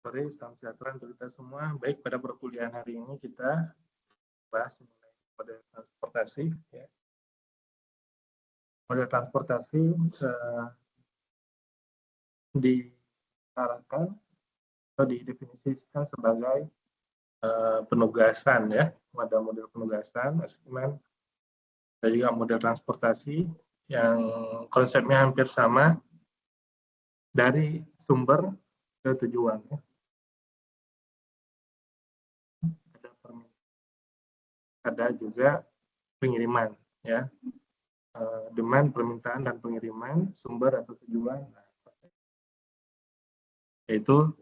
Sorry, salam sejahtera untuk kita semua. Baik, pada perkuliahan hari ini kita bahas mengenai model transportasi. Ya. Model transportasi diarahkan atau didefinisikan sebagai penugasan, ya. Ada model penugasan, asesmen, dan juga model transportasi yang konsepnya hampir sama dari sumber ke tujuan. Ya. Ada juga pengiriman, ya, demand, permintaan, dan pengiriman, sumber atau tujuan. Yaitu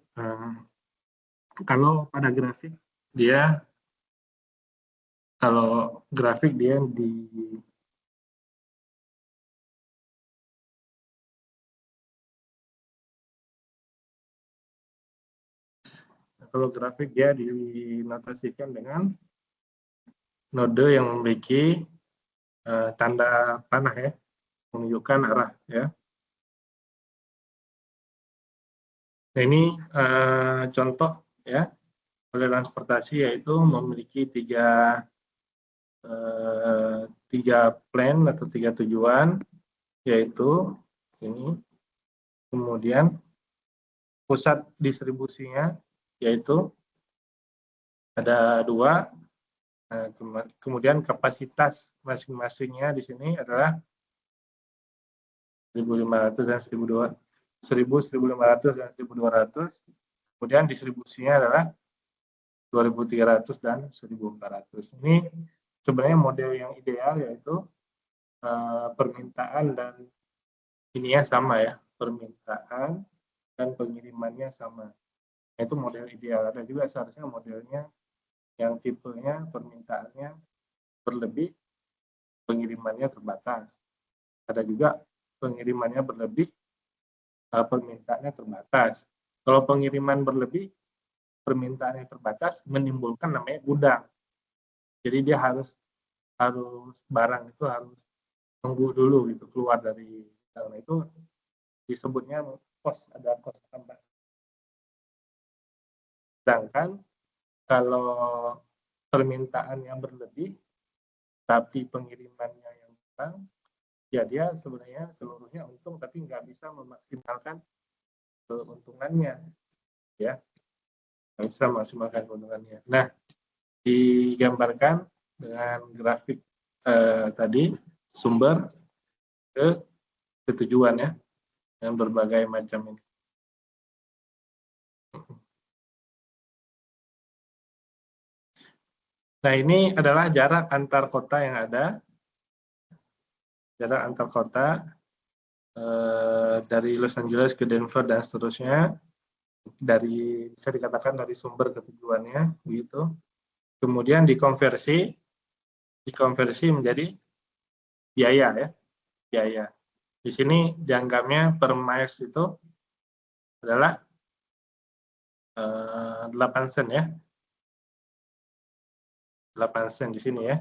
kalau pada grafik dia, kalau grafik dia kalau grafik dia dinotasikan dengan node yang memiliki tanda panah, ya, menunjukkan arah, ya. Nah, ini contoh, ya, model transportasi yaitu memiliki tiga plan atau tiga tujuan, yaitu ini, kemudian pusat distribusinya yaitu ada 2, kemudian kapasitas masing-masingnya di sini adalah 1.500 dan 1.200, 1.500 dan 1.200, kemudian distribusinya adalah 2.300 dan 1.400. Ini sebenarnya model yang ideal, yaitu permintaan dan ininya sama, ya, permintaan dan pengirimannya sama. Itu model ideal. Ada juga seharusnya modelnya yang tipenya permintaannya berlebih, pengirimannya terbatas. Ada juga pengirimannya berlebih, permintaannya terbatas. Kalau pengiriman berlebih, permintaannya terbatas, menimbulkan namanya gudang. Jadi dia harus barang itu harus tunggu dulu gitu keluar dari gudang. Nah, itu disebutnya ada kos tambahan. Sedangkan kalau permintaannya berlebih tapi pengirimannya yang kurang, ya dia sebenarnya seluruhnya untung tapi nggak bisa memaksimalkan keuntungannya, ya, nggak bisa memaksimalkan keuntungannya. Nah, digambarkan dengan grafik tadi sumber ke tujuan, ya, dengan berbagai macam ini. Nah, ini adalah jarak antar kota yang ada, jarak antar kota dari Los Angeles ke Denver dan seterusnya, bisa dikatakan dari sumber ke tujuannya, begitu. Kemudian dikonversi menjadi biaya, ya, biaya. Di sini dianggapnya per miles itu adalah 8 sen, ya. 8 sen di sini, ya.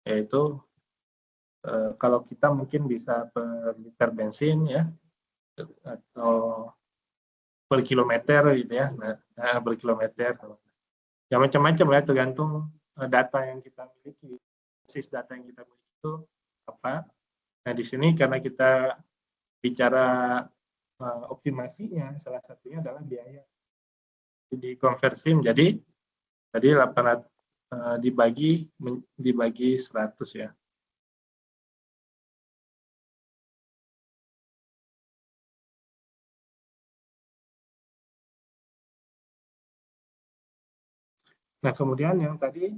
Yaitu kalau kita mungkin bisa per liter bensin, ya, atau per kilometer gitu, ya. Nah, per kilometer. Ya macam-macam, ya, tergantung data yang kita miliki. Basis data yang kita miliki itu apa. Nah, di sini karena kita bicara optimasinya, salah satunya adalah biaya. Jadi konversi menjadi tadi 800 dibagi 100, ya. Nah, kemudian yang tadi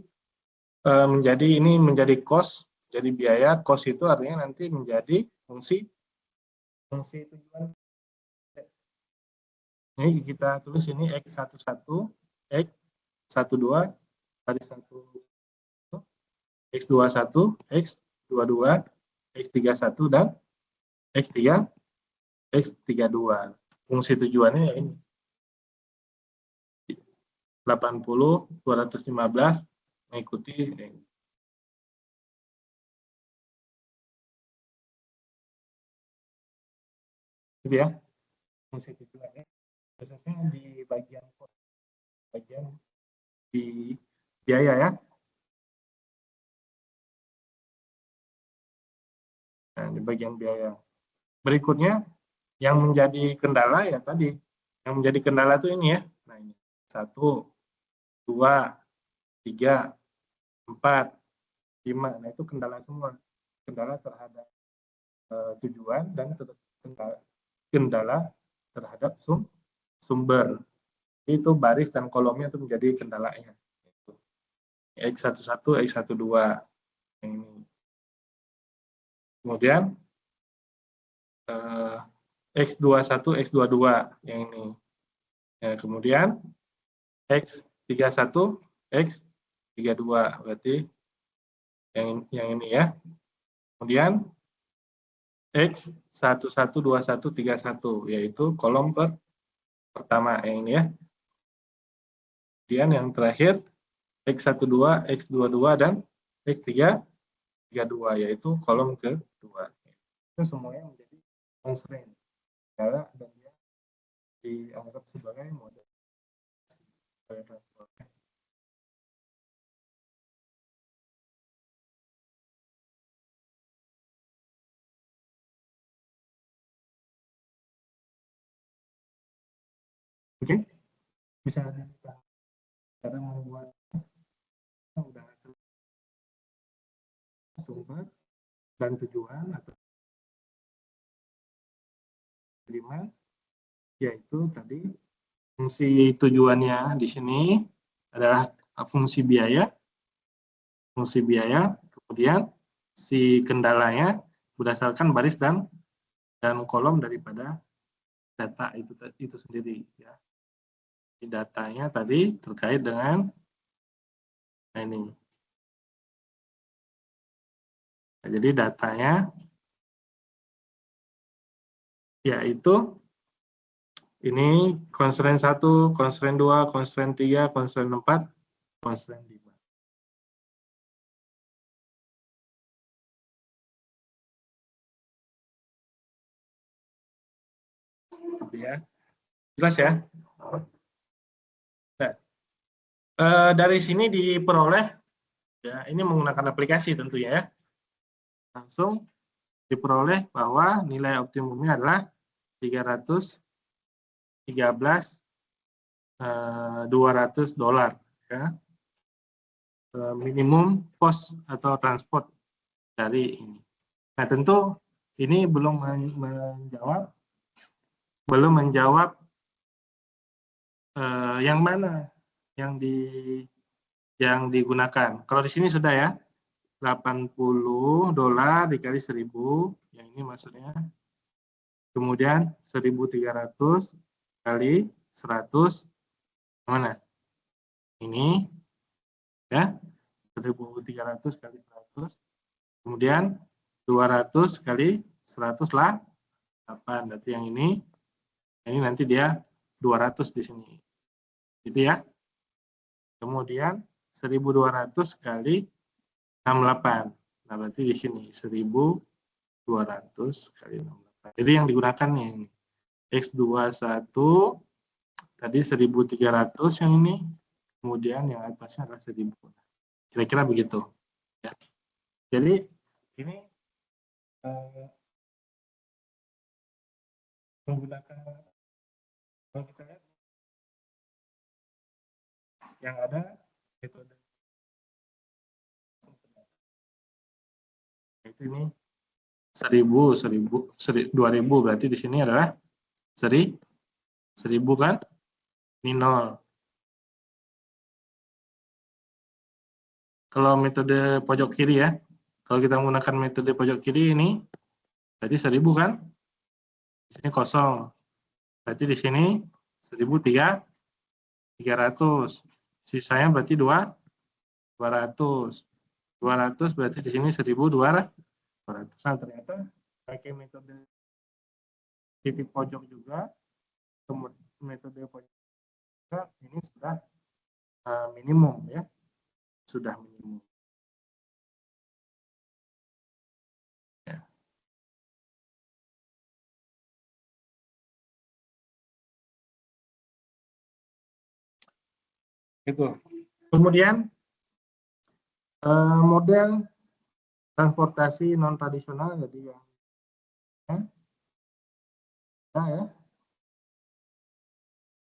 menjadi cost, jadi biaya. Cost itu artinya nanti menjadi fungsi tujuan. Ini kita tulis ini X11, X12, garis 1, X21, X22, X31, dan X3, X32. Fungsi tujuannya ya ini. 80, 215 mengikuti ini. Gitu, ya. fungsi tujuan ya, khususnya di bagian di biaya ya. Nah, di bagian biaya. Berikutnya yang menjadi kendala ya tadi, yang menjadi kendala itu ini ya. Nah ini 1, 2, 3, 4, 5. Nah itu kendala semua. Kendala terhadap tujuan dan kendala terhadap sumber. Itu baris dan kolomnya itu menjadi kendalanya. X11, X12 yang ini. Kemudian X21, X22 yang ini. Ya, kemudian X31, X32 berarti yang ini ya. Kemudian X112131 yaitu kolom pertama yang ini ya. Kemudian yang terakhir X12, X22 dan X32 yaitu kolom kedua. Itu semuanya menjadi constraint karena dan dia dianggap sebagai model. Oke, bisa cara membuat udah sumber dan tujuan atau terima, yaitu tadi fungsi tujuannya di sini adalah fungsi biaya, kemudian si kendalanya berdasarkan baris dan kolom daripada data itu sendiri ya. Datanya tadi terkait dengan ini. Nah, jadi datanya yaitu ini constraint 1, constraint 2, constraint 3, constraint 4, constraint 5. Ya. Jelas ya? Nah, dari sini diperoleh ya, ini menggunakan aplikasi tentunya ya. Langsung diperoleh bahwa nilai optimumnya adalah 313 $200 ya. Minimum cost atau transport dari ini. Nah, tentu ini belum menjawab yang mana yang digunakan. Kalau di sini sudah ya, $80 dikali 1.000, yang ini maksudnya. Kemudian 1.300 kali 100, mana? Ini ya, 1.300 kali 100. Kemudian 200 kali 100 lah 8. Berarti yang ini nanti dia 200 di sini. Gitu ya. Kemudian 1.200 kali 68. Nah, berarti di sini 1.200 kali 68. Jadi yang digunakan ini X21 tadi 1.300 yang ini, kemudian yang atasnya adalah 1.000. Kira-kira begitu. Ya. Jadi ini menggunakan, kalau kita lihat yang ada metode itu ini 2.000 berarti di sini adalah 1.000 kan, ini 0. Kalau metode pojok kiri ya, kalau kita menggunakan metode pojok kiri ini, berarti 1.000 kan, di sini kosong. Berarti di sini 1.300. Sisanya berarti 200. 200 berarti di sini 1.200. Nah, ternyata pakai metode titik pojok juga, metode pojok juga ini sudah minimum ya, sudah minimum. Ya. Itu. Kemudian model transportasi non tradisional, jadi yang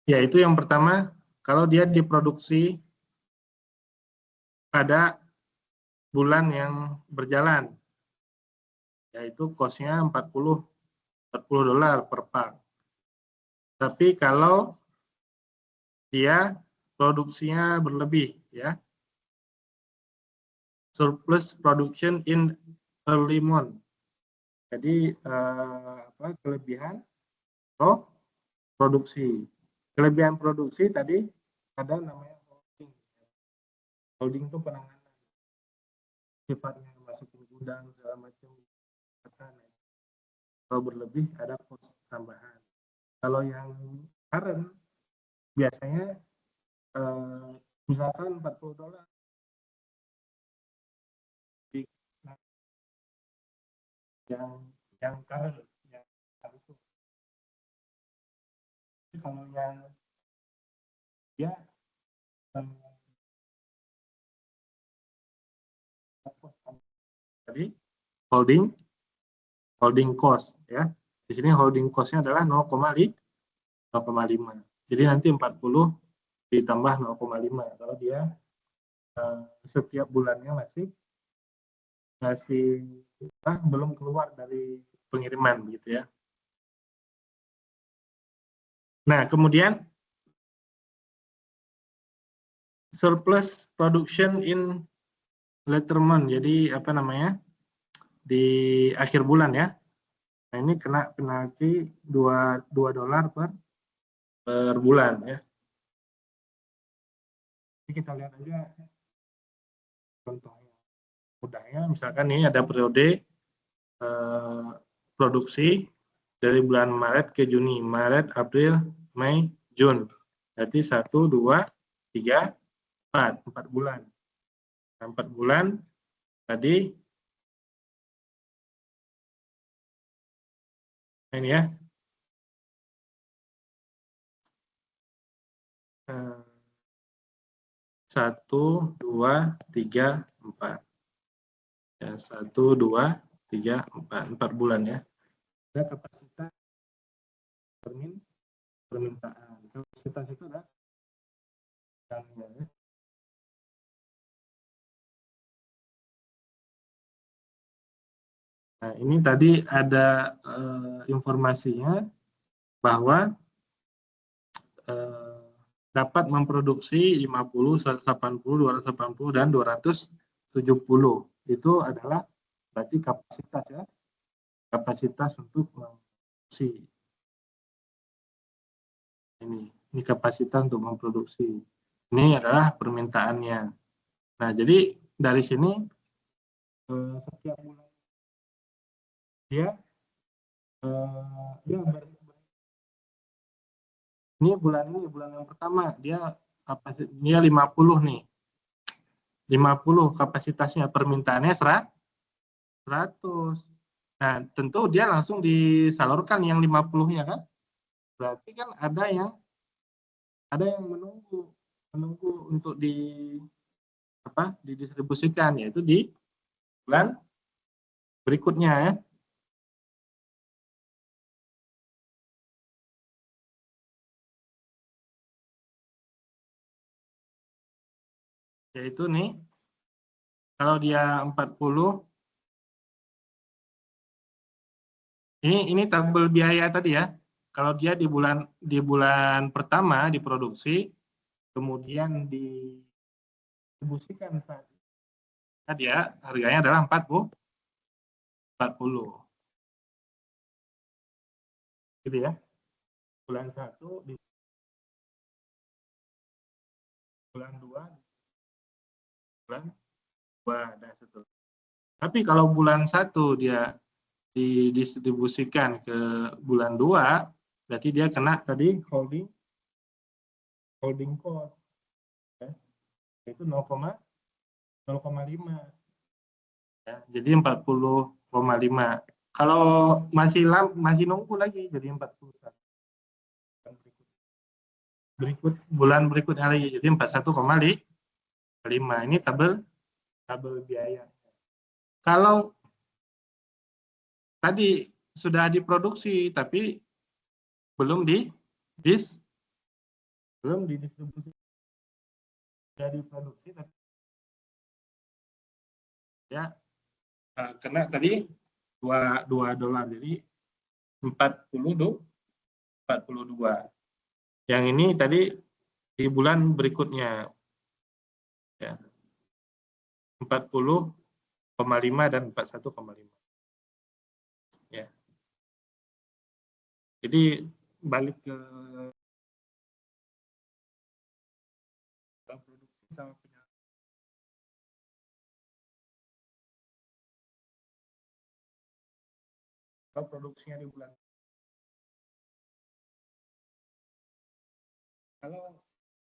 yaitu yang pertama, kalau dia diproduksi pada bulan yang berjalan, yaitu cost-nya 40 dolar per pak. Tapi kalau dia produksinya berlebih, ya, surplus production in early month. Jadi kelebihan produksi. Kelebihan produksi tadi ada namanya holding. Holding itu penanganan. Sifatnya masukin gudang segala macam. Kalau berlebih ada cost tambahan. Kalau yang current biasanya misalkan 40 dolar. Yang current itu. Kalau yang ya tadi holding cost, ya. Di sini holding cost-nya adalah 0,5. Jadi nanti 40 ditambah 0,5 kalau dia setiap bulannya masih belum keluar dari pengiriman, gitu ya. Nah, kemudian surplus production in later month. Jadi apa namanya? Di akhir bulan, ya. Nah, ini kena penalti 2 dolar per bulan, ya. Jadi kita lihat aja contohnya. Mudahnya misalkan ini ada periode produksi dari bulan Maret ke Juni, Maret, April, Mei, Juni. Berarti 1, 2, 3, 4 bulan. Nah, 4 bulan tadi ini, ya. 1, 2, 3, 4. Ya, 1, 2, 3, 4 bulan, ya. Ada kapasitas permintaan. Kapasitas itu adalah nah, ini tadi ada informasinya bahwa dapat memproduksi 50, 180, 280, dan 270. Itu adalah berarti kapasitas, ya. Kapasitas untuk memproduksi. Ini kapasitas untuk memproduksi. Ini adalah permintaannya. Nah, jadi dari sini setiap bulan dia ini bulan yang pertama dia kapasitasnya 50 nih. 50 kapasitasnya, permintaannya 100. Nah, tentu dia langsung disalurkan yang 50-nya, kan? Berarti kan ada yang menunggu untuk didistribusikan, yaitu di bulan berikutnya, ya. Yaitu nih, kalau dia 40, ini tabel biaya tadi, ya. Kalau dia di bulan pertama diproduksi, kemudian didistribusikan tadi, ya, harganya adalah 40. Gitu, ya. Bulan 1 di bulan 2, bulan 2, dan seterusnya. Tapi kalau bulan 1 dia didistribusikan ke bulan 2, berarti dia kena tadi holding cost, ya, itu 0,5, ya, jadi 40,5. Kalau masih nunggu lagi jadi 41. bulan berikutnya lagi, jadi 41,5. Ini tabel biaya. Kalau tadi sudah diproduksi tapi belum didistribusi, sudah diproduksi tapi ya kena tadi 2 dolar, jadi 42. Yang ini tadi di bulan berikutnya ya 40,5 dan 41,5 ya. Jadi balik ke produksi sama produksinya di bulan. Kalau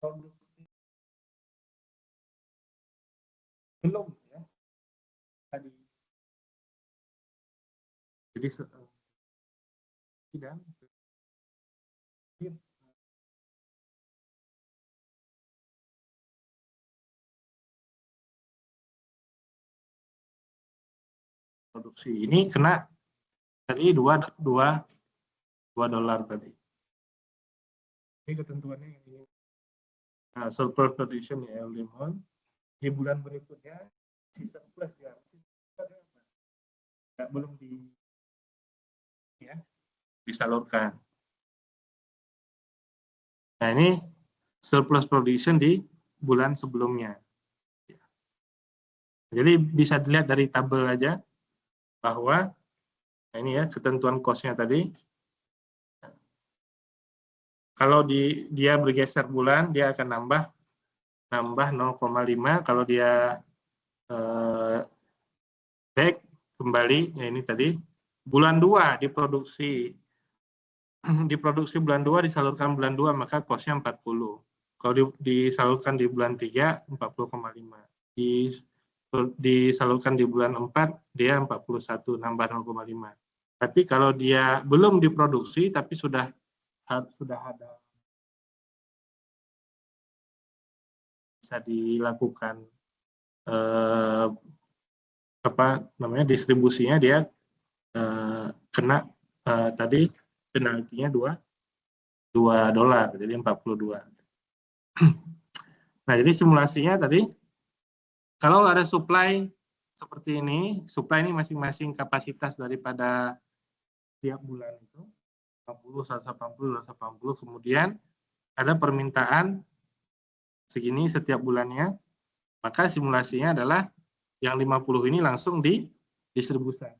produksi belum ya tadi, jadi tidak produksi ini kena tadi 2 dolar tadi. Ini ketentuannya ini surplus production ya limon di bulan berikutnya si surplus ya belum disalurkan. Nah ini surplus production di bulan sebelumnya. Jadi bisa dilihat dari tabel aja bahwa nah ini ya ketentuan cost-nya tadi. Kalau dia bergeser bulan, dia akan nambah 0,5. Kalau dia back kembali, ya ini tadi bulan 2 diproduksi bulan 2, disalurkan bulan 2, maka cost-nya 40. Kalau disalurkan di bulan 3, 40,5. Disalurkan di bulan 4, dia 41, nambah 0,5. Tapi kalau dia belum diproduksi, tapi sudah ada, bisa dilakukan distribusinya, dia kena tadi penaltinya 2 dolar, jadi 42. Nah, jadi simulasinya tadi kalau ada supply seperti ini, supply ini masing-masing kapasitas daripada tiap bulan itu 50, 180, 280, kemudian ada permintaan segini setiap bulannya, maka simulasinya adalah yang 50 ini langsung didistribusikan.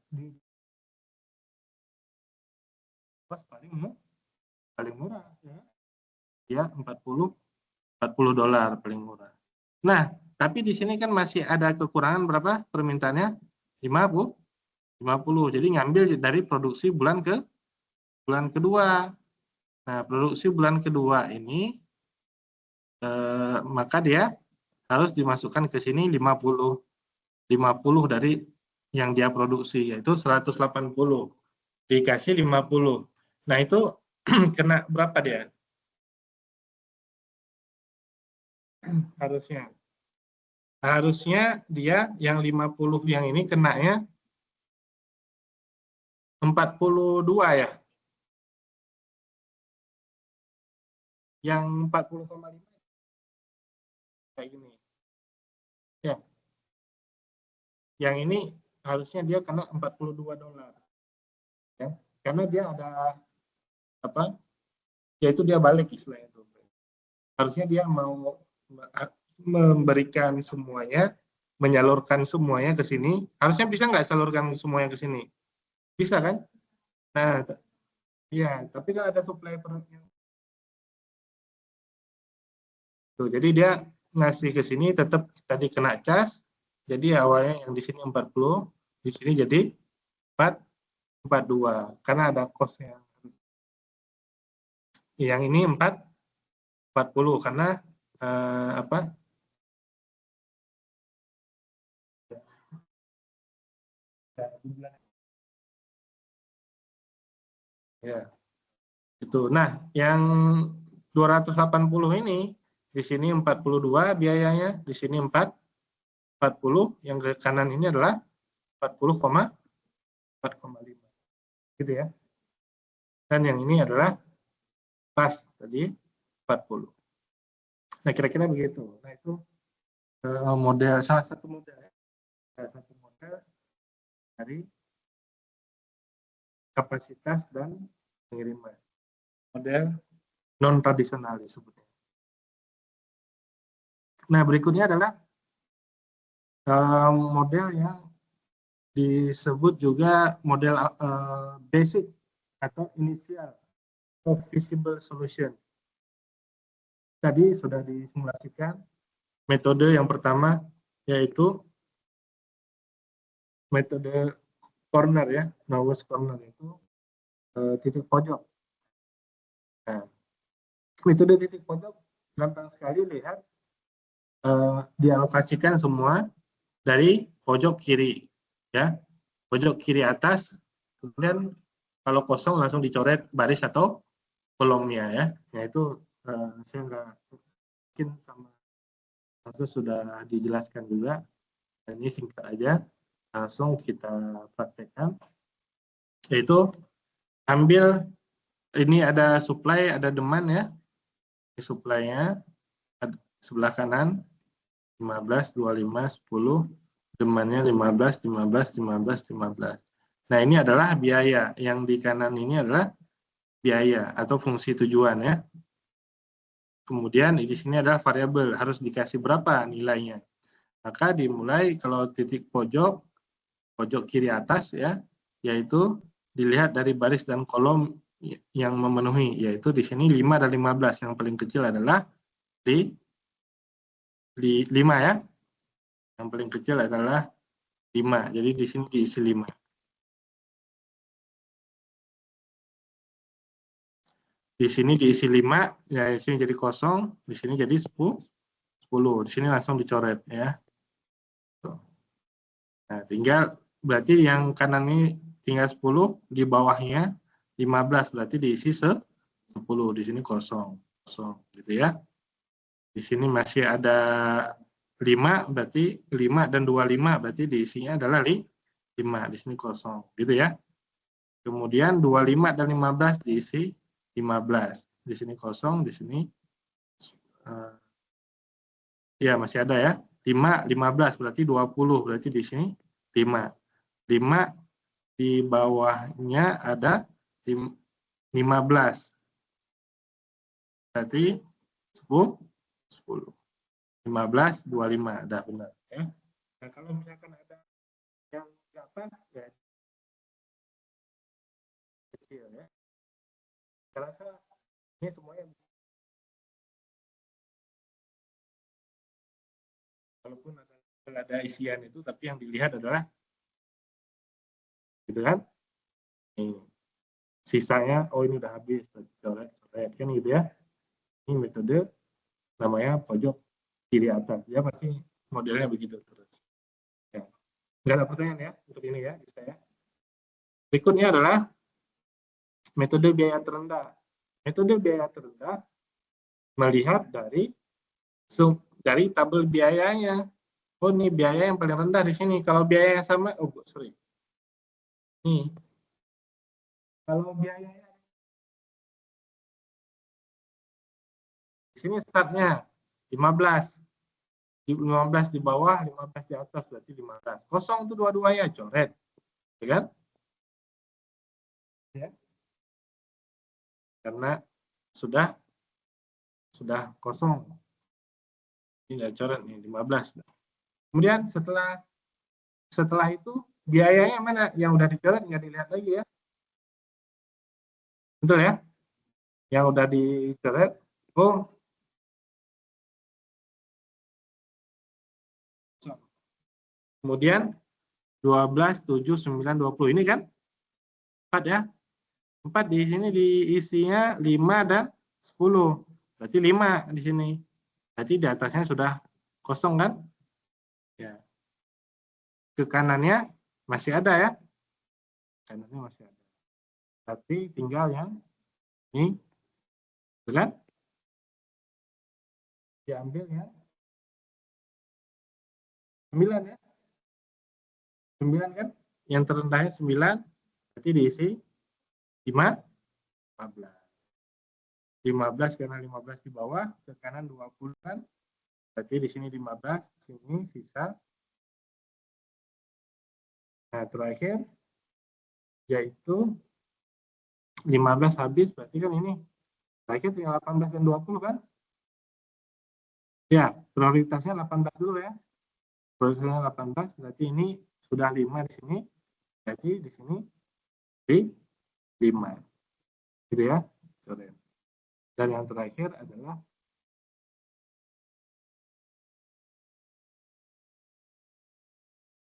Paling murah ya 40 dolar paling murah. Nah, tapi di sini kan masih ada kekurangan berapa permintaannya? 50. Jadi ngambil dari produksi bulan kedua. Nah, produksi bulan kedua ini maka dia harus dimasukkan ke sini 50 dari yang dia produksi, yaitu 180 dikasih 50. Nah, itu kena berapa dia? Harusnya dia yang 50 yang ini kenanya 42 ya. Yang 40,5 kayak gini. Ya. Yang ini harusnya dia kena 42 dolar. Ya. Karena dia ada apa? Yaitu dia balik istilahnya itu. Harusnya dia mau memberikan semuanya, menyalurkan semuanya ke sini. Harusnya bisa nggak salurkan semuanya ke sini? Bisa kan? Nah, iya, tapi kan ada supply perutnya. Tuh, jadi dia ngasih ke sini tetap tadi kena cas. Jadi awalnya yang di sini 40, di sini jadi 42 karena ada cost-nya. Yang ini 40 karena apa? Ya. Itu. Nah, yang 280 ini, di sini 42 biayanya, di sini 40, yang ke kanan ini adalah 40,4,5. Gitu ya. Dan yang ini adalah pas tadi 40. Nah, kira-kira begitu. Nah, itu model salah satu model dari kapasitas dan pengiriman. Model non tradisional disebutnya. Nah, berikutnya adalah model yang disebut juga model basic atau inisial atau visible solution. Tadi sudah disimulasikan metode yang pertama, yaitu metode corner ya, lowest corner itu titik pojok. Nah, metode titik pojok gampang sekali lihat, dialokasikan semua dari pojok kiri ya, pojok kiri atas, kemudian kalau kosong langsung dicoret baris atau kolomnya ya. Nah, itu saya nggak mungkin sama kasus sudah dijelaskan juga. Dan ini singkat aja, langsung kita praktekkan. Yaitu ambil, ini ada supply, ada demand ya. Ini supply-nya sebelah kanan 15, 25, 10, demand-nya 15, 15, 15, 15. Nah, ini adalah biaya. Yang di kanan ini adalah biaya atau fungsi tujuan ya. Kemudian di sini adalah variabel, harus dikasih berapa nilainya. Maka dimulai kalau titik pojok kiri atas ya, yaitu dilihat dari baris dan kolom yang memenuhi, yaitu di sini 5 dan 15. Yang paling kecil adalah di 5 ya. Yang paling kecil adalah 5. Jadi di sini diisi 5. Di sini diisi 5, ya di sini jadi kosong, di sini jadi 10. Di sini langsung dicoret ya. Nah, tinggal berarti yang kanan ini tinggal 10, di bawahnya 15, berarti diisi 10, di sini kosong gitu ya. Di sini masih ada 5, berarti 5 dan 25, berarti diisinya adalah 5, di sini kosong gitu ya. Kemudian 25 dan 15 diisi 15, di sini kosong, di sini ya masih ada ya. 5, 15 berarti 20, berarti di sini 5. 5 di bawahnya ada 15. Berarti 10, 15, 25. Dah benar ya. Nah, kalau misalkan ada yang nggak pas ya kecil ya. Saya rasa ini semuanya walaupun ada isian itu, tapi yang dilihat adalah gitu kan. Ini sisanya, oh ini udah habis, coret kan gitu ya. Ini metode namanya pojok kiri atas, ya pasti modelnya begitu terus. Ya. Nggak ada pertanyaan ya untuk ini ya, bisa ya. Berikutnya adalah metode biaya terendah. Metode biaya terendah melihat dari tabel biayanya. Oh, ini biaya yang paling rendah di sini. Kalau biaya yang sama, oh sorry. Nih, kalau biayanya di sini startnya 15. 15 di bawah, 15 di atas, berarti 15. Kosong itu dua-duanya, coret. Ya kan? Ya. Karena sudah kosong. Ini coret nih 15. Kemudian setelah itu biayanya mana? Yang udah dicoret nggak dilihat lagi ya. Betul ya? Yang udah dicoret, oh kemudian 12, 7, 9, 20 ini kan 4 ya. 4 di sini diisinya 5 dan 10. Berarti 5 di sini. Berarti di atasnya sudah kosong kan? Ya. Ke kanannya masih ada ya. Kanannya masih ada. Tapi tinggal yang ini. Kan? diambil ya 9 ya. 9 kan? Yang terendahnya 9, berarti diisi 15. 15 karena 15 di bawah, ke kanan 20 kan? Berarti di sini 15, di sini sisa. Nah, terakhir yaitu 15 habis, berarti kan ini terakhir tinggal 18 dan 20 kan? Ya, prioritasnya 18 dulu ya. Prioritasnya 18, berarti ini sudah 5 di sini. Berarti di sini di 5. Gitu ya. Dan yang terakhir adalah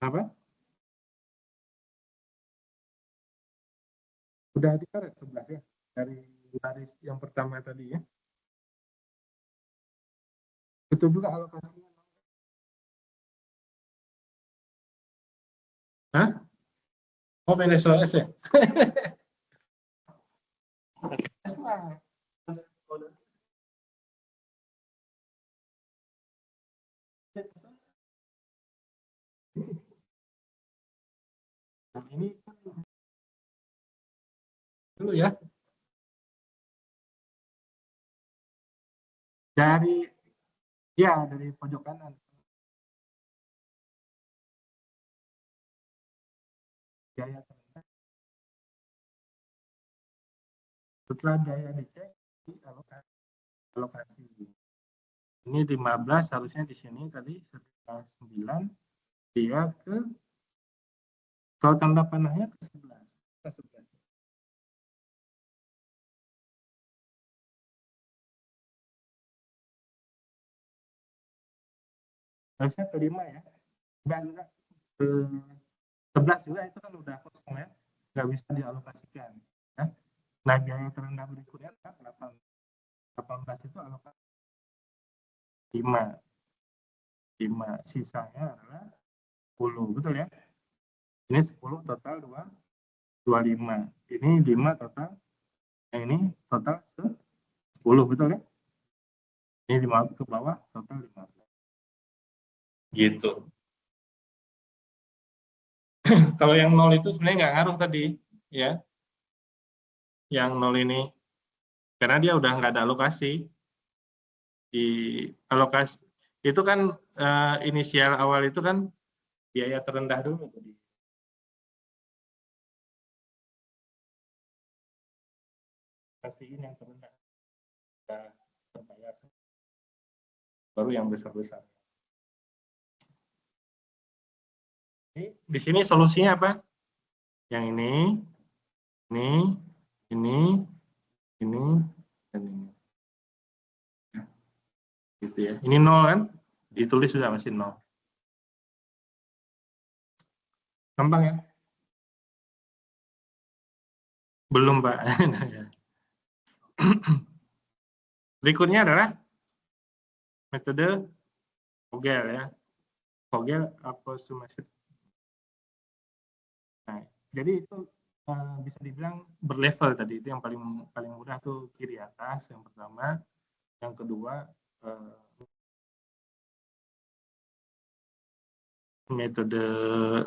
apa? Udah dikaret 11 ya. Dari baris yang pertama tadi ya. Betul juga alokasinya. Hah? Oh, main SOS ya? Nah, ini dulu ya. Dari pojok kanan. Biaya terendah. Setelah biaya dicek, di alokasi. Ini 15 harusnya di sini tadi setelah 9 dia ke kalau tanda panahnya ke 11. Ke 11. Harusnya ke 5 ya. Enggak. Ke 11 juga itu kan udah kosong ya. Nggak bisa dialokasikan. Ya. Nah, biaya terendah berikutnya kan 18 itu alokasi 5. Sisanya adalah 10. Betul ya? Ini 10 total 25. Ini 5 total. Yang ini total 10. Betul ya? Ini 5 ke bawah total 15. Gitu. Kalau yang 0 itu sebenarnya nggak ngaruh tadi. Ya. Yang 0 ini. Karena dia udah nggak ada alokasi. Di alokasi itu kan inisial awal itu kan biaya terendah dulu tadi. Pastiin yang terendah terbayar, baru yang besar-besar. Di sini solusinya apa? Yang ini, ini, dan ini. Gitu ya. Ini 0 kan? Ditulis sudah masih 0. Gampang ya? Belum, Pak. Berikutnya adalah metode Vogel ya. Vogel approximation. Nah, jadi itu bisa dibilang berlevel tadi. Itu yang paling mudah tuh kiri atas yang pertama. Yang kedua metode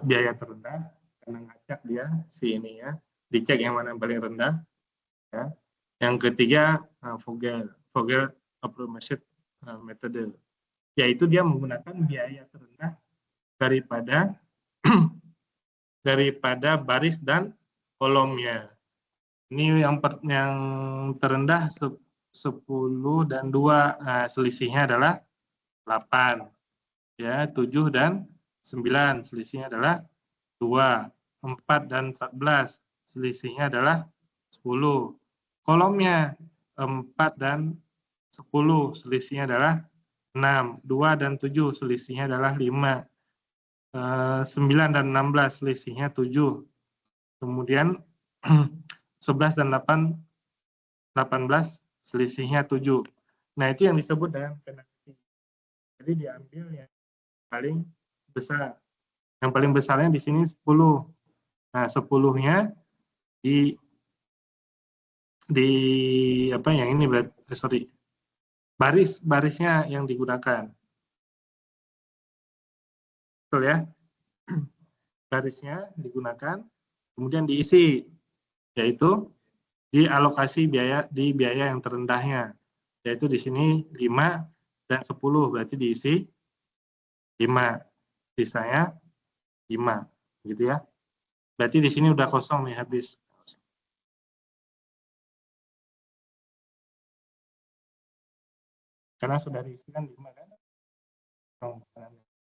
biaya terendah karena ngacak dia si ini ya. Dicek yang mana yang paling rendah ya. Yang ketiga Vogel approximation metode, yaitu dia menggunakan biaya terendah daripada baris dan kolomnya. Ini yang terendah 10 dan 2. Nah, selisihnya adalah 8. Ya, 7 dan 9 selisihnya adalah 2. 4 dan 14 selisihnya adalah 10. Kolomnya 4 dan 10 selisihnya adalah 6. 2 dan 7 selisihnya adalah 5. 9 dan 16 selisihnya 7. Kemudian 11 dan 18 selisihnya 7. Nah, itu yang disebut dengan penalti. Jadi diambil yang paling besar. Yang paling besarnya di sini 10. Nah, 10-nya di apa yang ini berarti baris-barisnya yang digunakan. Betul ya? Barisnya digunakan, kemudian diisi, yaitu dialokasi di biaya yang terendahnya, yaitu di sini 5 dan 10, berarti diisi 5, sisanya 5, gitu ya. Berarti di sini udah kosong nih, habis. Karena sudah diisikan 5 kan.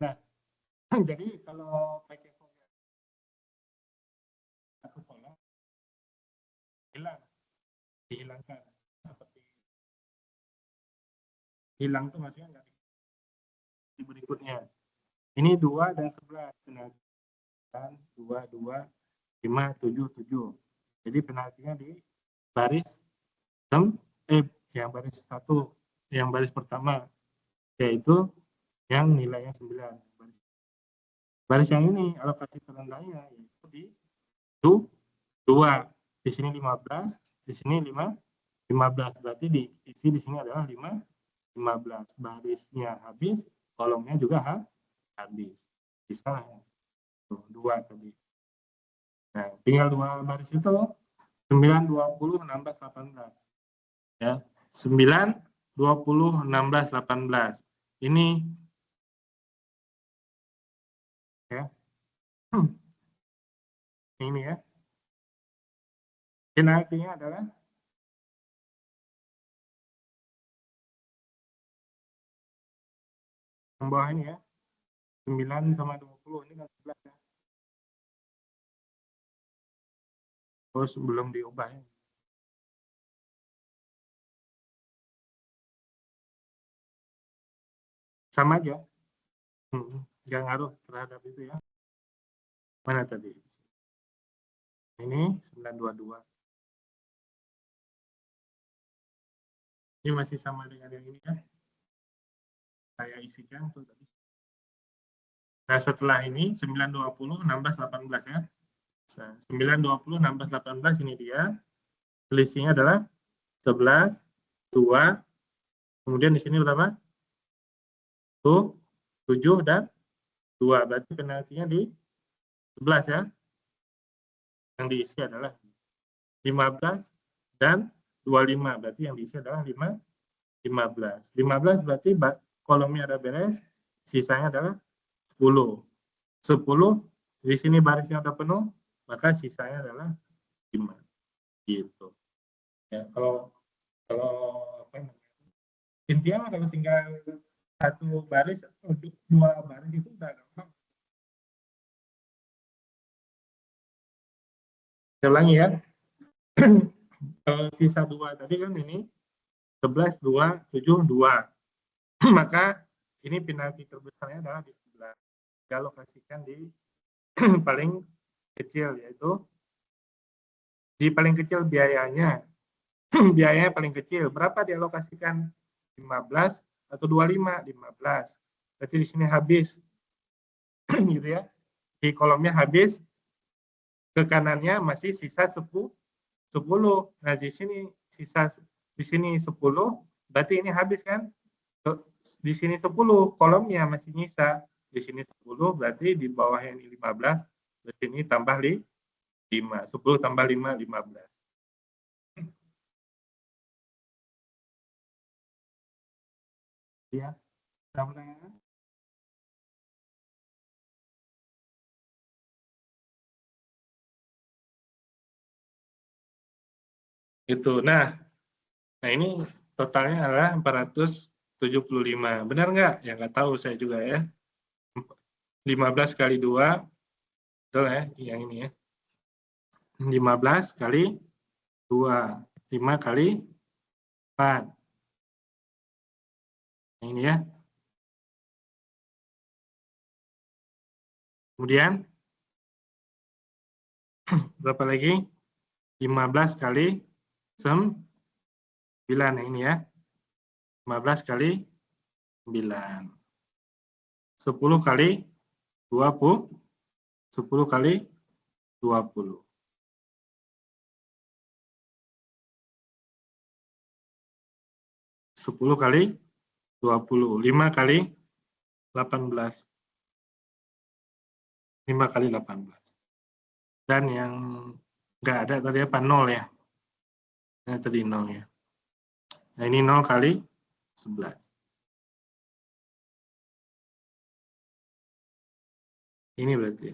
Nah, jadi kalau pakai formula satu kolom dihilangkan seperti hilang tuh maksudnya nggak di berikutnya. Ini 2 dan 11, penaltikan 2, 2, 5, 7, 7. Jadi penaltinya di baris yang baris satu, yang baris pertama, yaitu yang nilainya 9. Baris yang ini alokasi terendahnya yaitu di 2. Di sini 15, di sini 15. Berarti diisi di sini adalah 15. Barisnya habis, kolomnya juga habis. Bisa 2 tadi. Nah, tinggal 2 baris itu 9, 20, 16, 18. Ya. 9, 20, 16, 18. Ini ya. Ini ya. Penaltinya adalah yang bawah ini ya. 9 sama 20 ini kan 11 ya. Terus belum diubah ya. Sama aja. Nggak ngaruh terhadap itu ya. Mana tadi? Ini 922. Ini masih sama dengan yang ini ya. Saya isikan tuh tadi. Nah, setelah ini 920, 16, 18 ya. 920, 16, 18 ini dia. Selisihnya adalah 11, 2. Kemudian di sini berapa? 7 dan 2. Berarti penaltinya di 11 ya. Yang diisi adalah 15 dan 25. Berarti yang diisi adalah 15. 15 berarti kolomnya ada beres, sisanya adalah 10. 10 di sini barisnya udah penuh, maka sisanya adalah 5. Gitu. Ya, kalau apa namanya? Intinya kalau tinggal satu baris atau 2 baris itu udah gampang. Saya ulangi ya. Kalau sisa 2 tadi kan ini 11, 2, 7, 2. Maka ini penalti terbesarnya adalah di sebelah. Dialokasikan di paling kecil, yaitu di paling kecil biayanya. Biayanya paling kecil. Berapa dialokasikan? 15 atau 25? 15. Berarti di sini habis. Gitu ya. Di kolomnya habis, ke kanannya masih sisa 10. Nah, di sini sisa di sini 10, berarti ini habis kan? Di sini 10, kolomnya masih nyisa. Di sini 10, berarti di bawahnya ini 15, di sini tambah 5. 10 tambah 5, 15. Ya, pertanyaan? Itu. Nah, ini totalnya adalah 475. Benar nggak? Ya nggak tahu saya juga ya. 15 kali 2, betul ya, yang ini ya. 15 kali 2, 5 kali 4. Yang ini ya. Kemudian, berapa lagi? 15 kali 9, yang ini ya. 15 kali 9. 10 kali 20. 10 kali 20. 10 kali 20. 5 kali 18. 5 kali 18. Dan yang nggak ada tadi apa? 0 ya. Nah, tadi 0 ya. Nah, ini 0 kali 11. Ini berarti.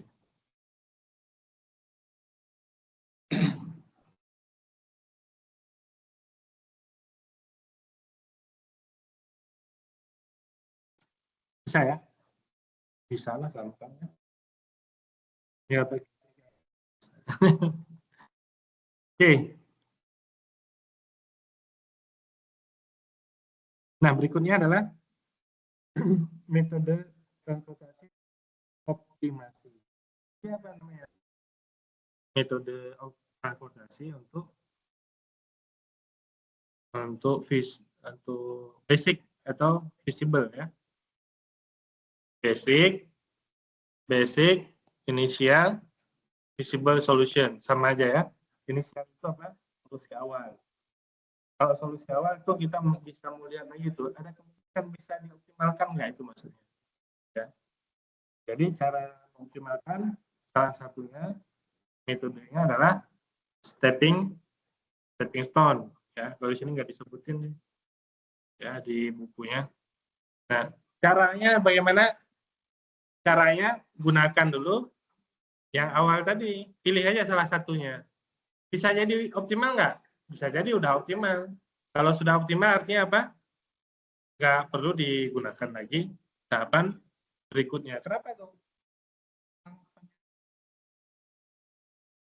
Bisa ya? Bisa lah gampang. Ya, baik. Oke. Nah, berikutnya adalah metode transportasi optimasi. Ini apa namanya? Metode transportasi untuk basic atau visible ya. Basic, initial, visible solution. Sama aja ya. Initial itu apa? Solusi awal. Kalau solusi awal itu kita bisa melihat lagi tuh, ada kemungkinan bisa dioptimalkan nggak itu maksudnya. Ya. Jadi cara mengoptimalkan salah satunya metodenya adalah stepping stone. Ya, kalau di sini nggak disebutin nih, ya di bukunya. Nah, caranya bagaimana? Caranya gunakan dulu yang awal tadi, pilih aja salah satunya. Bisa jadi optimal nggak? Bisa jadi udah optimal. Kalau sudah optimal artinya apa? Nggak perlu digunakan lagi tahapan berikutnya. Kenapa dong?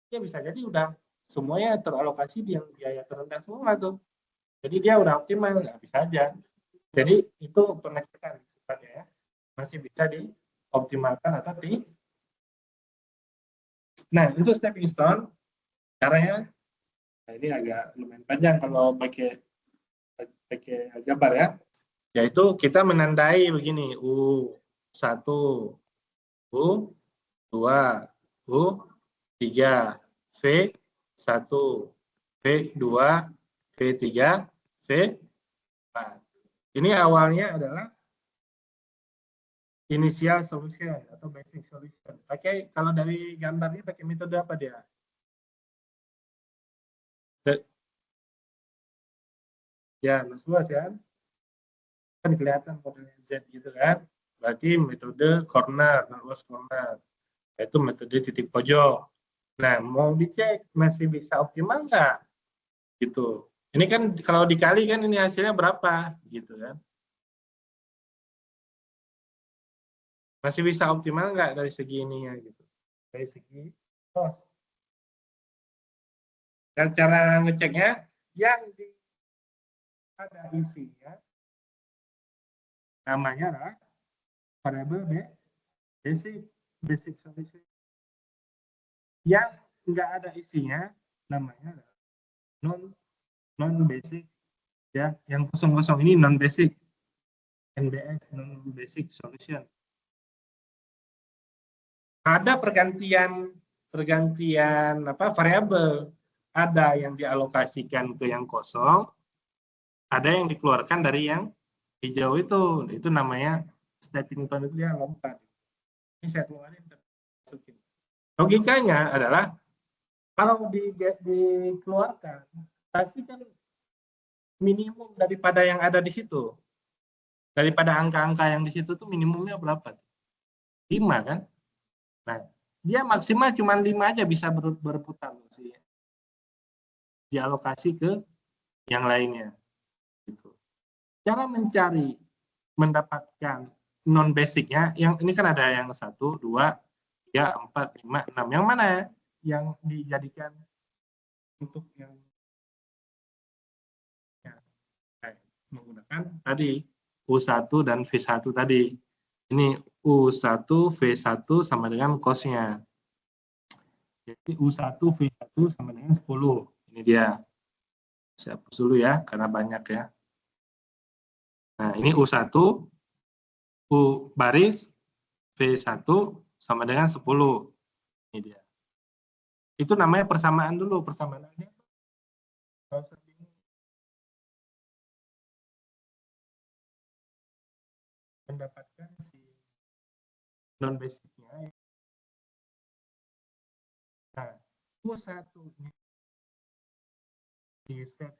Ya bisa jadi udah semuanya teralokasi di yang biaya terendah semua tuh. Jadi dia udah optimal, nggak bisa aja. Jadi itu pengecekan sifatnya ya. Masih bisa dioptimalkan atau di. Nah, untuk stepping stone, caranya, nah ini agak lumayan panjang kalau pakai aljabar ya. Yaitu kita menandai begini, U1, U2, U3, V1, V2, V3, V4. Ini awalnya adalah initial solution atau basic solution. Pakai kalau dari gambarnya pakai metode apa dia? Ya, luas kan? Kan kelihatan modelnya Z gitu kan? Berarti metode corner, luas corner. Yaitu metode titik pojok. Nah, mau dicek masih bisa optimal nggak? Gitu. Ini kan kalau dikali kan ini hasilnya berapa? Gitu kan? Masih bisa optimal nggak dari segi ininya gitu? Dari segi cost. Dan cara ngeceknya yang ada isinya namanya adalah variable basic solution. Yang nggak ada isinya namanya non basic ya, yang kosong-kosong ini non basic, NBS non basic solution. Ada pergantian apa variabel, ada yang dialokasikan ke yang kosong, ada yang dikeluarkan dari yang hijau itu namanya stepping stone, itu dia lompat. Ini saya keluarin. Logikanya adalah kalau dikeluarkan pasti kan minimum daripada yang ada di situ. Daripada angka-angka yang di situ tuh minimumnya berapa? 5 kan? Nah, dia maksimal cuma 5 aja bisa berputar sih. Dialokasi ke yang lainnya. Gitu. Cara mencari mendapatkan non basicnya, yang ini kan ada yang 1, 2, 3, 4, 5, 6. Yang mana yang dijadikan untuk yang menggunakan tadi U1 dan V1 tadi. Ini U1 V1 sama dengan cos-nya. Jadi U1 V1 sama dengan 10. Ini dia. Saya hapus dulu ya karena banyak ya. Nah, ini U1 U baris V1 sama dengan 10. Ini dia. Itu namanya persamaan dulu, persamaannya. mendapatkan si non basicnya. Nah, U1-nya di set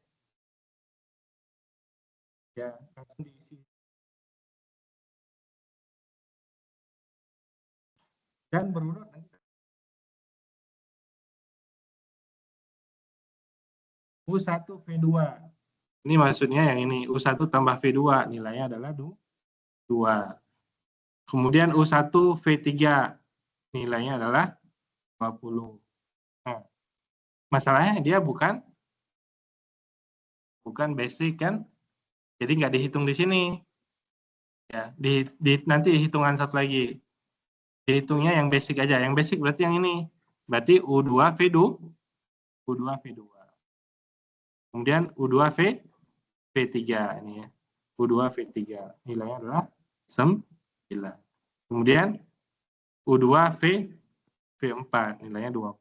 ya langsung diisi dan berurut nanti U1 V2. Ini maksudnya yang ini U1 tambah V2 nilainya adalah 2. Kemudian U1 V3 nilainya adalah 20. Nah, masalahnya dia bukan basic kan, jadi nggak dihitung di sini. Ya, nanti hitungan satu lagi. Dihitungnya yang basic aja. Yang basic berarti yang ini. Berarti U2 V2. Kemudian U2 V3 ini ya. U2 V3 nilainya adalah 9. Kemudian U2 V4 nilainya 20.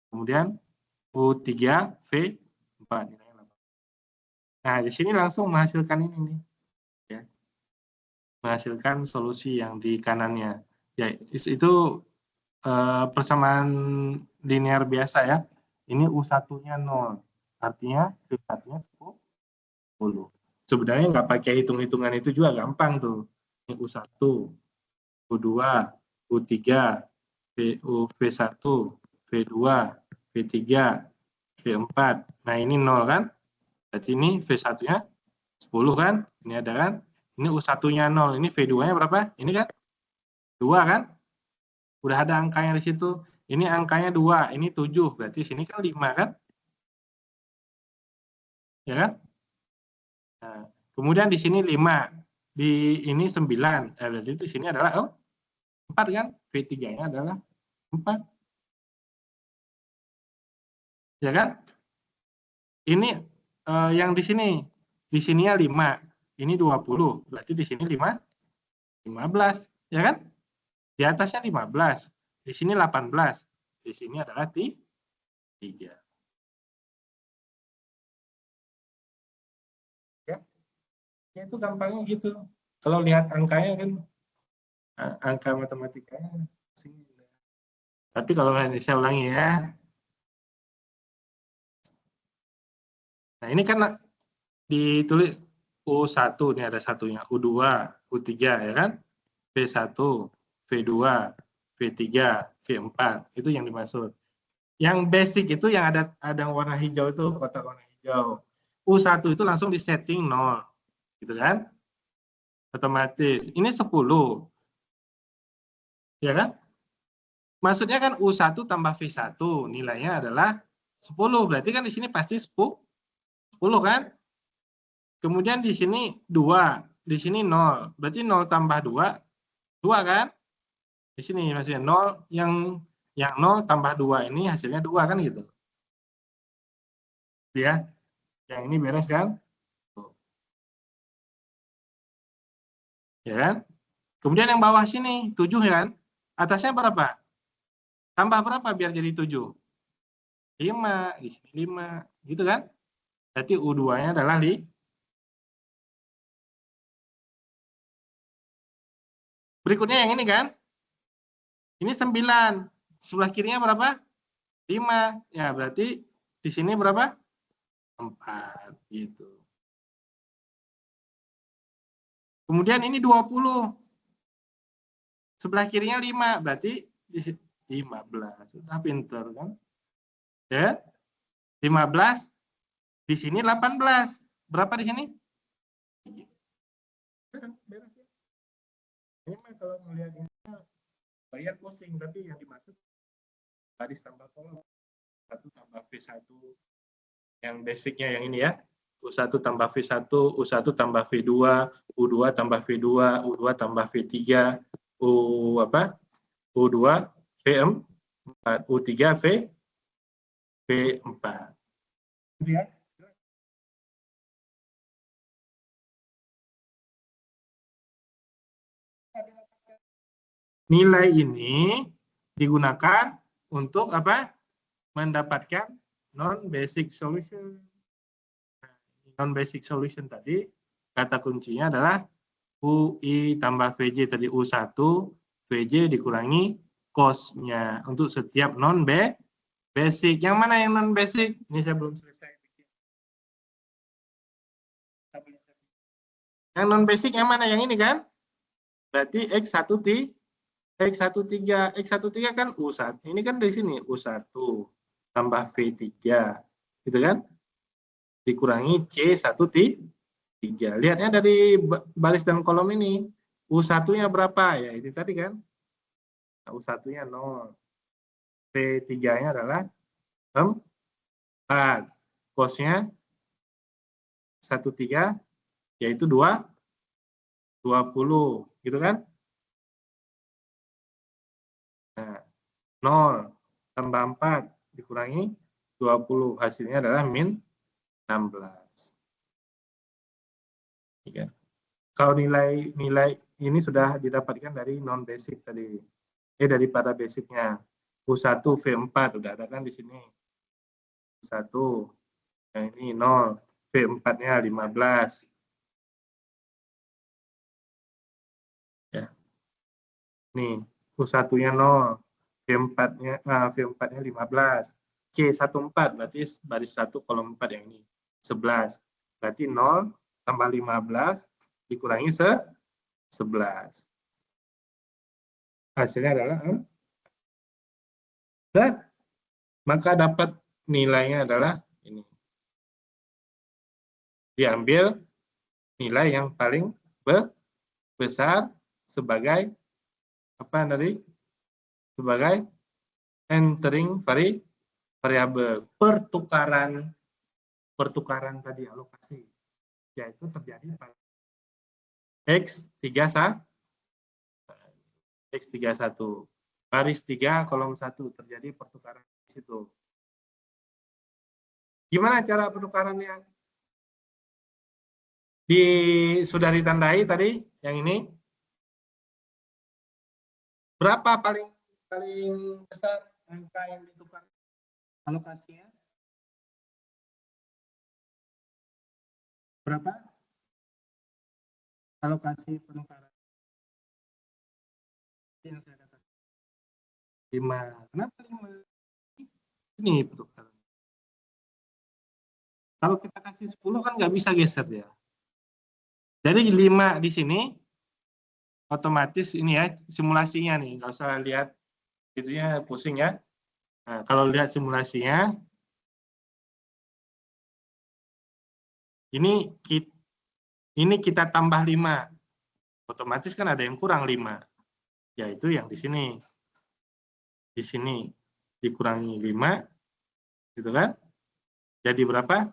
Kemudian U3 V4 nilainya 8. Nah, di sini langsung menghasilkan ini nih. Ya. Menghasilkan solusi yang di kanannya. Ya, itu persamaan linear biasa ya. Ini U1-nya 0. Artinya V1-nya 10. Sebenarnya nggak pakai hitung-hitungan itu juga gampang tuh. Ini U1, U2, U3, V1, V2, V3, V4. Nah, ini 0 kan? Berarti ini V1-nya 10 kan? Ini ada kan? Ini U1-nya 0. Ini V2-nya berapa? Ini kan? 2 kan? Udah ada angkanya di situ. Ini angkanya 2, ini 7. Berarti sini kan 5 kan? Ya kan? Nah, kemudian di sini 5. Di ini 9. Berarti di sini adalah 4 kan? V3-nya adalah 4. Ya kan? Ini yang di sini. Di sininya 5. Ini 20. Berarti di sini 15. Ya kan? Di atasnya 15. Di sini 18. Di sini adalah 3. Ya, itu gampangnya gitu. Kalau lihat angkanya kan, angka matematikanya. Tapi kalau saya ulangi ya. Nah, ini kan ditulis U1, ini ada satunya. U2, U3, ya kan? V1, V2, V3, V4. Itu yang dimaksud. Yang basic itu yang ada warna hijau itu, kotak warna hijau. U1 itu langsung disetting 0. Gitu kan? Otomatis. Ini 10. Ya kan? Maksudnya kan U1 tambah V1 nilainya adalah 10. Berarti kan di sini pasti 10 kan? Kemudian di sini 2, di sini 0. Berarti 0 tambah 2, 2 kan? Di sini maksudnya 0 yang 0 tambah 2 ini hasilnya 2 kan gitu. Ya. Yang ini beres kan? Ya kan? Kemudian yang bawah sini 7 ya kan? Atasnya berapa? Tambah berapa biar jadi 7? 5, di sini 5, gitu kan? Berarti U2-nya adalah 5. Berikutnya yang ini kan? Ini 9. Sebelah kirinya berapa? 5. Ya, berarti di sini berapa? 4 gitu. Kemudian ini 20. Sebelah kirinya 5, berarti di 15. Sudah pinter kan? Ya. 15 di sini 18. Berapa di sini? Beres ya. Ini mah kalau melihat ini bayar pusing, tapi yang dimaksud baris tambah kolom. 1 tambah V1 yang basicnya yang ini ya. U1 tambah V1, U1 tambah V2, U2 tambah V2, U2 tambah V3, U2 V4, U3 V4. Ya. Nilai ini digunakan untuk apa? Mendapatkan non-basic solution. Non-basic solution tadi, kata kuncinya adalah UI tambah VJ tadi U1, VJ dikurangi cost-nya untuk setiap non-basic. Yang mana yang non-basic? Ini saya belum selesai. Yang non-basic yang mana? Yang ini kan? Berarti X13 kan U1. Ini kan di sini U1 tambah V3. Gitu kan? Dikurangi C13. Lihatnya dari baris dan kolom ini. U1-nya berapa? Ya, itu tadi kan. Nah, U1-nya 0. V3-nya adalah 4. Cost-nya 13, yaitu 20. Gitu kan? Nah, 0 tambah 4 dikurangi 20. Hasilnya adalah min 16. Ya. Kalau nilai ini sudah didapatkan dari non basic tadi. Daripada basicnya. U1 V4 udah ada kan di sini. U1. Nah, ini 0. V4-nya 15. Ya. Nih, U1-nya 0. V4-nya V4-nya 15. C14 berarti baris 1 kolom 4 yang ini. 11. Berarti 0 tambah 15 dikurangi 11. Hasilnya adalah dan maka dapat nilainya adalah ini. Diambil nilai yang paling besar sebagai apa tadi? Sebagai entering variabel pertukaran tadi alokasi, yaitu terjadi pada X31 baris 3 kolom 1 terjadi pertukaran di situ. Gimana cara pertukarannya? Sudah ditandai tadi yang ini. Berapa paling besar angka yang ditukar alokasinya? Berapa? Alokasi penukaran. Yang saya katakan. 5. Kenapa 5? Ini penukaran. Kalau kita kasih 10 kan nggak bisa geser ya. Jadi 5 di sini otomatis ini ya simulasinya nih, nggak usah lihat itunya pusing ya. Nah, kalau lihat simulasinya ini kita tambah 5. Otomatis kan ada yang kurang 5. Yaitu yang di sini. Di sini dikurangi 5 gitu kan? Jadi berapa?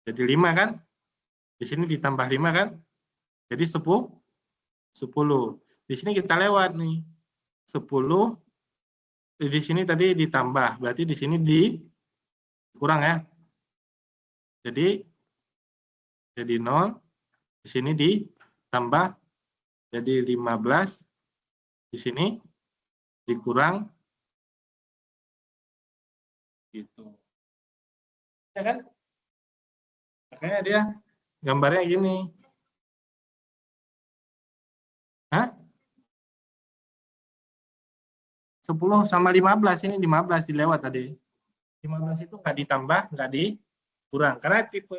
Jadi 5 kan? Di sini ditambah 5 kan? Jadi 10. Di sini kita lewat nih. 10 di sini tadi ditambah, berarti di sini dikurang ya. Jadi 0, di sini ditambah jadi 15, di sini dikurang gitu. Ya kan? Makanya dia gambarnya gini. Hah? 10 sama 15, ini 15 dilewat tadi. 15 itu nggak ditambah, nggak dikurang. Karena tipe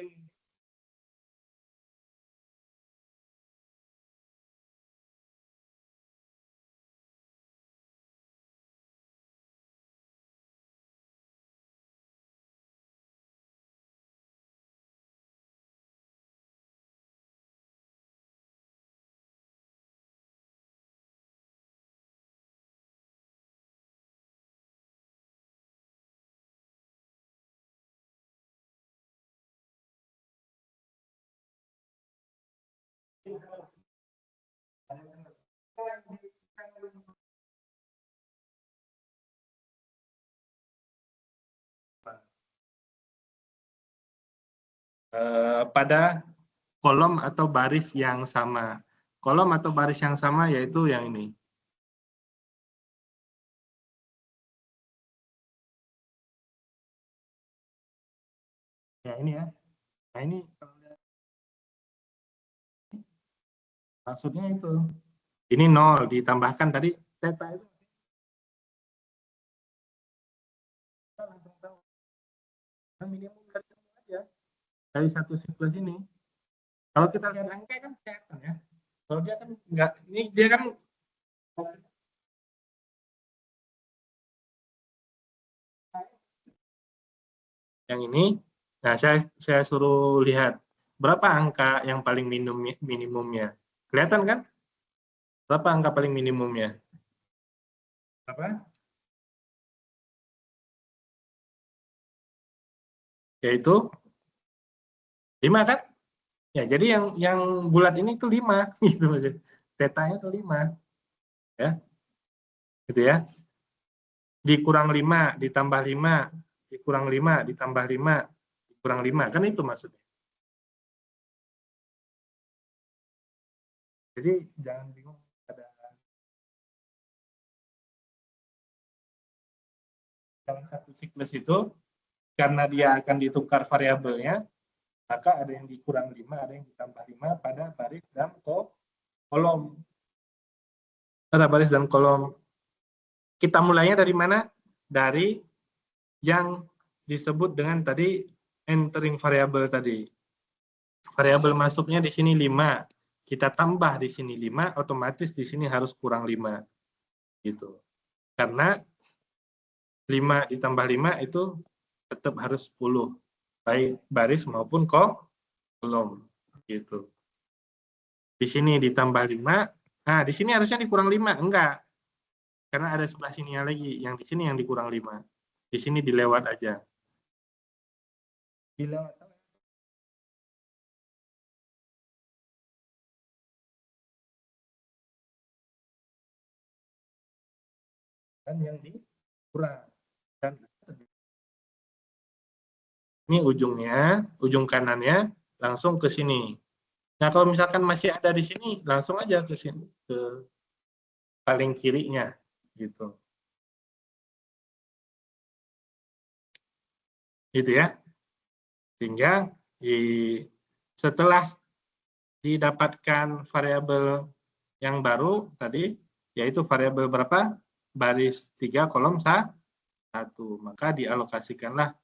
pada kolom atau baris yang sama. Kolom atau baris yang sama yaitu yang ini. Ya ini ya. Nah ini Maksudnya itu. Ini 0 ditambahkan tadi theta itu kita langsung tahu. Nah, minimum dari sini aja. Dari satu siklus ini. Kalau kita lihat angka kan kelihatan ya. Kalau dia kan enggak, ini dia kan yang ini. Nah, saya suruh lihat berapa angka yang paling minimumnya. Kelihatan kan? Berapa angka paling minimumnya? Apa? Yaitu 5 kan? Ya, jadi yang bulat ini tuh 5 gitu maksudnya. Tetanya tuh 5. Ya. Gitu ya. Dikurang 5 ditambah 5, dikurang 5 ditambah 5, dikurang 5. Kan itu maksudnya. Jadi jangan bingung ada dalam satu siklus itu karena dia akan ditukar variabelnya, maka ada yang dikurang 5, ada yang ditambah 5 pada baris dan kolom. Pada baris dan kolom. Kita mulainya dari mana? Dari yang disebut dengan tadi entering variable tadi. Variabel masuknya di sini 5. Kita tambah di sini 5, otomatis di sini harus kurang 5. Gitu. Karena 5 ditambah 5 itu tetap harus 10. Baik baris maupun kolom. Gitu. Di sini ditambah 5. Nah, di sini harusnya dikurang 5. Enggak. Karena ada sebelah sininya lagi. Yang di sini yang dikurang 5. Di sini dilewat aja. Dilewat. Dan yang dikurang. Dan ini ujungnya, ujung kanannya langsung ke sini. Nah, kalau misalkan masih ada di sini, langsung aja ke sini, ke paling kirinya, gitu. Gitu ya. Sehingga setelah didapatkan variabel yang baru tadi, yaitu variabel berapa? Baris 3 kolom 1. Maka dialokasikanlah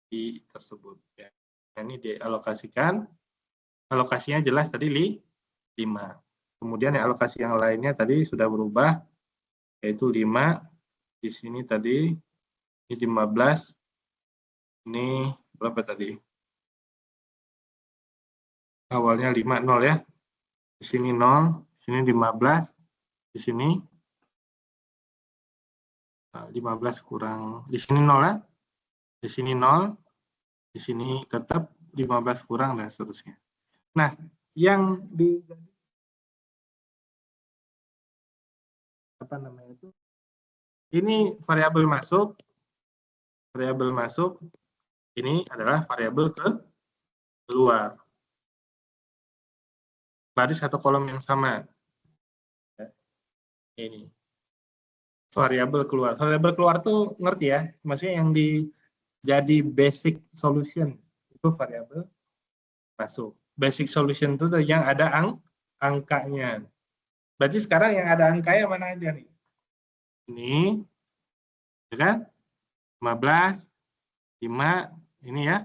di tersebut. Ya. Ini dialokasikan, alokasinya jelas tadi 5. Kemudian alokasi yang lainnya tadi sudah berubah, yaitu 5. Di sini tadi ini 15. Ini berapa tadi? Awalnya 5, 0 ya. Di sini 0, di sini 15, di sini 15 kurang, di sini 0 ya. Di sini 0, di sini tetap 15 kurang dan seterusnya. Nah, yang di apa namanya itu? Ini variabel masuk. Variabel masuk ini adalah variabel keluar. Baris atau kolom yang sama. Ini. Variabel keluar. Variabel keluar tuh ngerti ya? Maksudnya yang jadi basic solution itu variabel masuk. Basic solution itu yang ada angkanya. Berarti sekarang yang ada angkanya mana aja nih? Ini, ya kan? 15, 5, ini ya.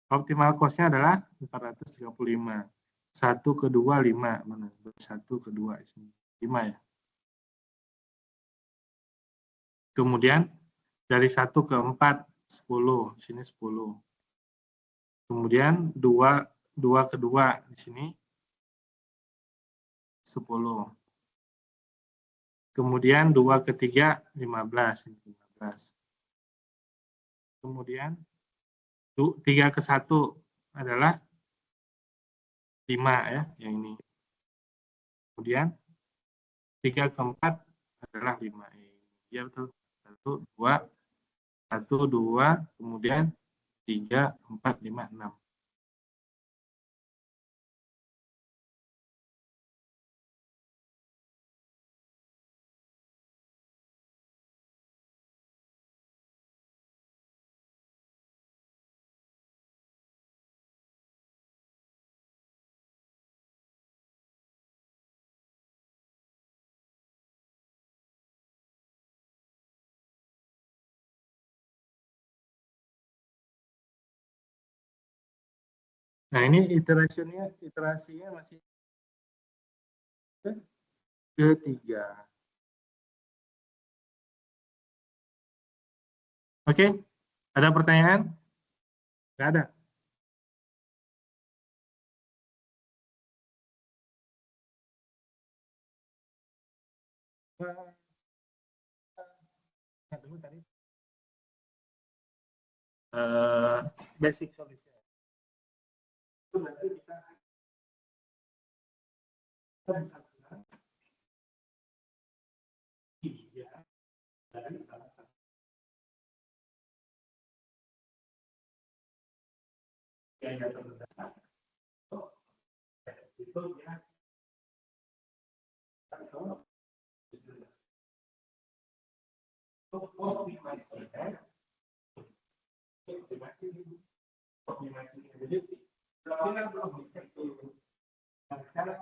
Optimal cost-nya adalah 435. 1 ke 2, 5. Mana? 1 ke 2. 5 ya. Kemudian dari 1 ke 4, 10. Di sini 10. Kemudian 2 ke 2. Di sini 10. Kemudian 2 ke 3, 15. 15. Kemudian 3 ke 1 adalah 5 ya, yang ini. Kemudian 3 ke 4 adalah 5. Ya betul. 1, 2, 1, 2, kemudian 3, 4, 5, 6. Nah, ini iterasinya masih ketiga. Oke, ada pertanyaan? Nggak ada. Dulu tadi basic solution. Itu berarti kita bisa bilang iya dari salah satu yang terbesar itu ya optimasinya optimasi jadi tapi kan belum itu karena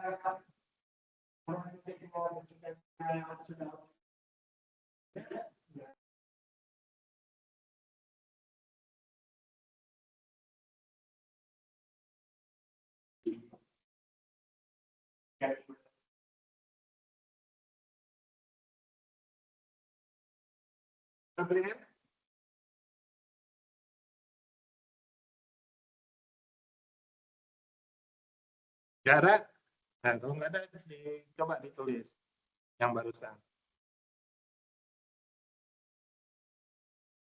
jarak. Nah, kalau nggak ada, coba ditulis yang barusan.